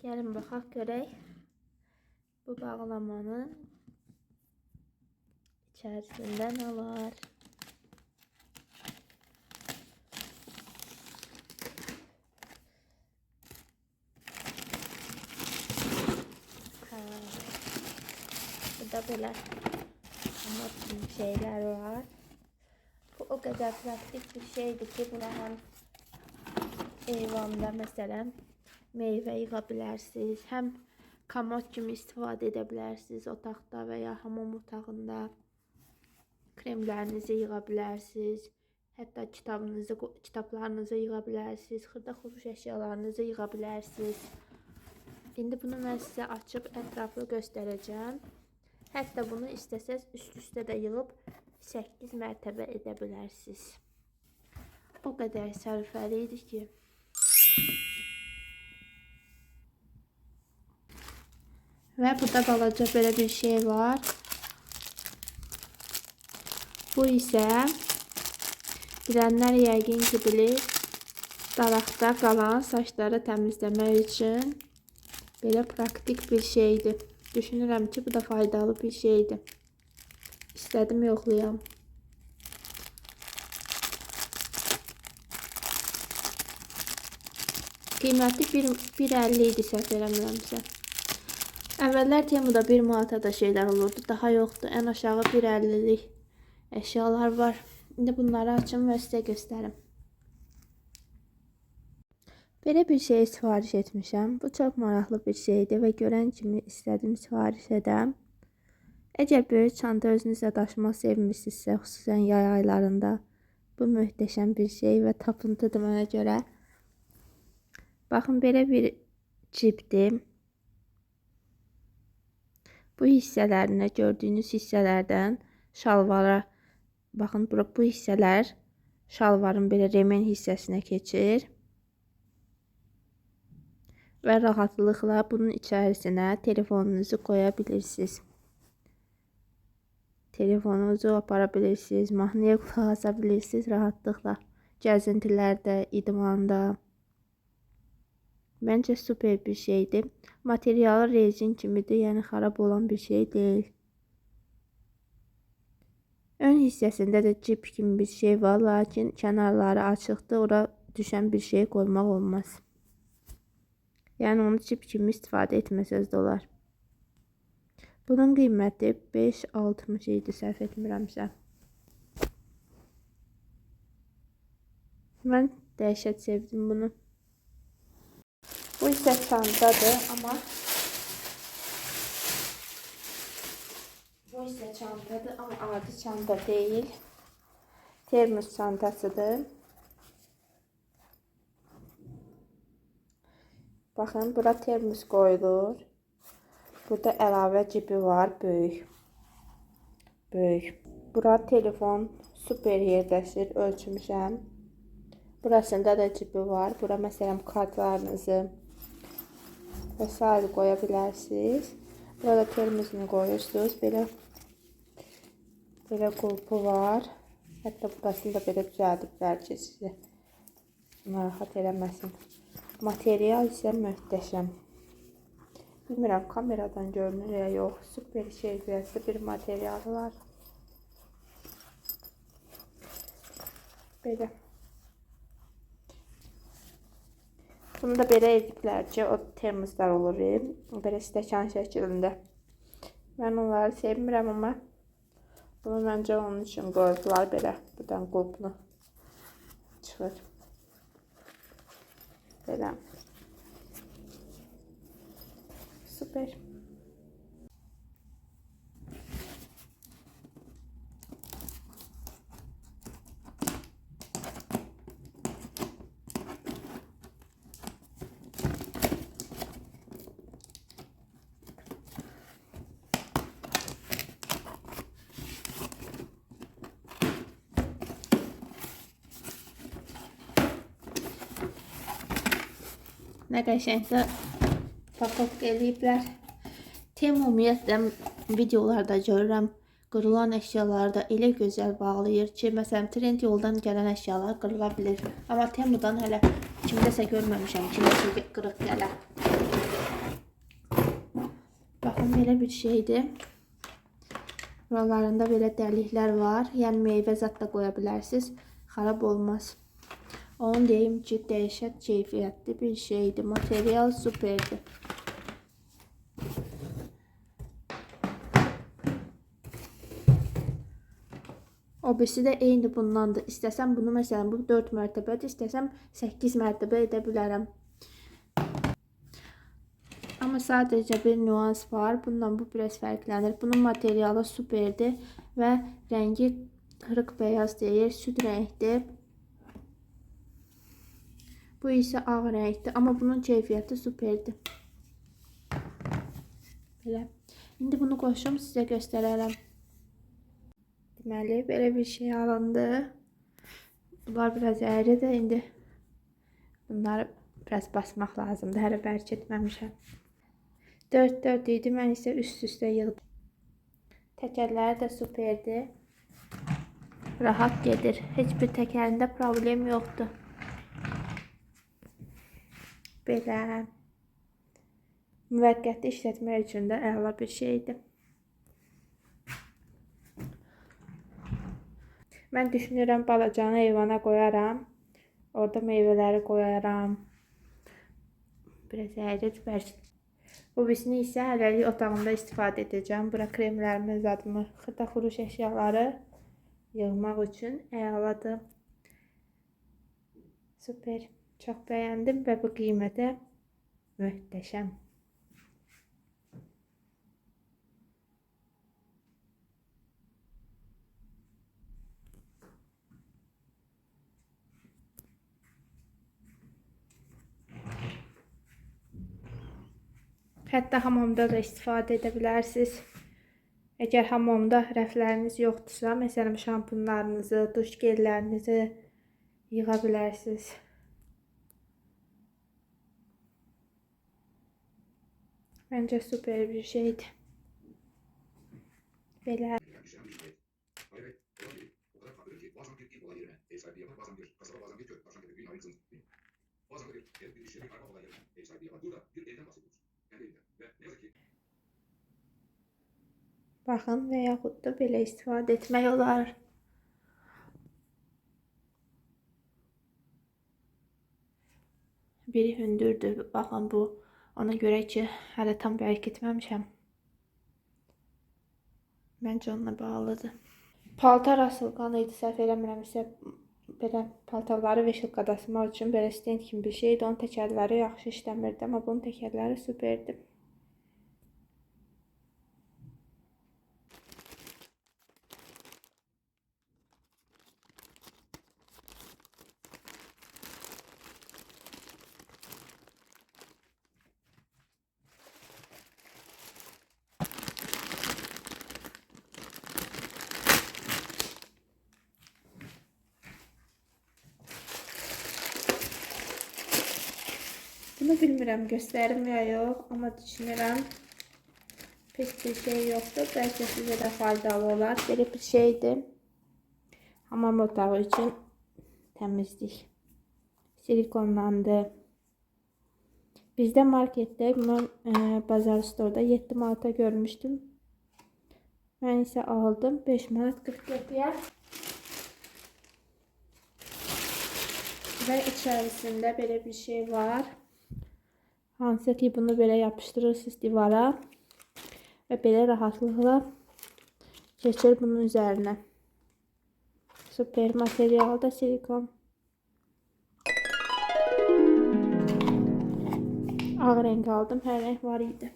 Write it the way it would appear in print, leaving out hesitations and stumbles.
Gəlin baxaq görək bu bağlamanın içərisində nə var. Burada belə şeyler var. Bu o kadar praktik bir şeydir ki, buna həm eyvanda məsələn meyvə yığa bilərsiniz, həm komod kimi istifadə edə bilərsiniz otaqda və ya hamam otağında. Kremlərinizi yığa bilərsiniz, hətta kitablarınızı yığa bilərsiniz, xırda xuruş əşyalarınızı yığa bilərsiniz. İndi bunu mən sizə açıb ətraflı göstərəcəm. Hətta bunu istəsəz üst-üstə də yığıb 8 mərtəbə edə bilərsiniz. O qədər sərfəli idi ki. Və burada balaca belə bir şey var. Bu isə bilənlər yəqin ki bilir, daraqda qalan saçları təmizləmək üçün belə praktik bir şeydir. Düşünürəm ki, bu da faydalı bir şeydir. İstədim yoxlayam. Qiyməti 1.50 idi, səhv eləmirəmsə. Əvvəllər Temuda 1 manata da şeylər olurdu. Daha yoxdur. Ən aşağı 1.50'lik əşyalar var. İndi bunları açım və sizə göstərim. Belə bir şey sifariş etmişəm. Bu çox maraqlı bir şeydir və görən kimi istədim sifariş edəm. Əgər böyük çanta özünüzlə daşımaq sevmirsinizsə, xüsusən yay aylarında, bu möhtəşəm bir şey və tapıntıdır mənə görə. Baxın, belə bir cibdir. Bu hissələrinə, gördüyünüz hissələrdən şalvara, baxın, bu hissələr şalvarın belə remen hissəsinə keçir. Və rahatlıqla bunun içərisinə telefonunuzu qoya bilirsiniz. Telefonunuzu apara bilirsiniz, mahnıya qulaq asa bilirsiniz rahatlıqla. Gəzintilərdə, idmanda. Məncə super bir şeydir. Materialı rezin kimidir, yəni xarab olan bir şey deyil. Ön hissəsində də cip kimi bir şey var, lakin kənarları açıqdır, ora düşən bir şey qoymaq olmaz. Yəni onu cip kimi istifadə etməsəz də olar. Bunun qiyməti 5.60 idi, səhv etmirəmsə. Mən dəhşət sevdim bunu. Bu isə çantadır, amma adi çanta deyil. Termos çantasıdır. Baxın, bura termos qoyulur. Burada əlavə cibi var, böyük. Bura telefon super yerdəşir, ölçmüşəm. Burasında da cibi var. Bura məsələn kartlarınızı və s. qoya bilərsiniz. Burada termosunu qoyursunuz. Belə qulpu var. Hətta burasını da belə düzəldiblər ki, sizi narahat eləməsin. Material isə möhtəşəm. Bilmirəm, kameradan görünür ya yox. Super keyfiyyətli bir materialı var. Belə. Bunu da belə ediblər ki, o termoslar olur. Belə stəkan şəklində. Mən onları sevmirəm, amma bunu məncə onun üçün qoydular belə. Buradan qulpunu çıxır. Belə. Super. Nə qəşəng də pakovka eləyiblər. Temu ümumiyyətlə videolarda görürəm, qırılan əşyaları da elə gözəl bağlayır ki, məsələn trend yoldan gələn əşyalar qırıla bilir. Amma Temudan hələ kimdəsə görməmişəm, kiməsə qırıq gələr. Belə bir şeydir. Buralarında belə dəliklər var. Yəni meyvə zat da qoya bilərsiniz. Xarab olmaz. Onu deyim ki, dəhşət keyfiyyətli bir şeydir. Material superdir. O birisi də eyni bundandır. İstəsəm bunu məsələn bu 4 mərtəbədir, istəsəm 8 mərtəbə edə bilərəm. Amma sadəcə bir nüans var. Bundan bu biraz fərqlənir. Bunun materialı superdir və rəngi qırıq beyaz deyil, süd rəngdir. Bu isə ağ rəngdir, amma bunun keyfiyyəti superdir. Belə. İndi bunu qoşum sizə göstərərəm. Deməli, belə bir şey alındı. Bunlar biraz əyridir. İndi bunları biraz basmaq lazımdır. Hələ bərk etməmişəm. 4 idi. Mən isə üst-üstə yığdım. Təkərləri də superdir. Rahat gedir. Heç bir təkərində problem yoxdur. Belə. Müvəqqəti işlətmək üçün də əla bir şeydir. Mən düşünürəm balacanı eyvana qoyaram. Orada meyvələri qoyaram. Biraz əyri bərk. Bu birisini isə hələlik otağımda istifadə edəcəm. Bura kremlərimi, zadımı, xırda xuruş əşyaları yığmaq üçün əladır. Super. Çox bəyəndim və bu qiymətə möhtəşəm. Hətta hamamda da istifadə edə bilərsiniz. Əgər hamamda rəfləriniz yoxdursa, məsələn şampunlarınızı, duş gellərinizi yığa bilərsiniz. Bence süper bir şeydi. Belə. Baxın və yaxud da belə istifadə etmək olar. Biri hündürdür. Baxın bu. Ona görə ki, hələ tam bərk etməmişəm. Məncə onunla bağlıdır. Paltar asılqan idi, səhv eləmirəmsə. Belə paltarları veşilkada asmaq üçün belə stend kimi bir şeydi. Onun təkərləri yaxşı işləmirdi, amma bunun təkərləri superdi. Bunu bilmirəm göstərim ya yox, amma düşünürəm pek bir şey yoxdur. Bəlkə sizə də faydalı olar. Belə bir şeydir. Hamam otağı üçün təmizlik. Silikonlandı. Bizdə marketdə, mən Bazar Store'da 7 manata görmüşdüm. Mən isə aldım 5 manat 40 qəpiyə. Və içərisində belə bir şey var. Hansı ki bunu belə yapışdırırsınız divara və belə rahatlıqla keçir bunun üzərinə. Super material da silikon. Ağ renk aldım, hər renk var idi.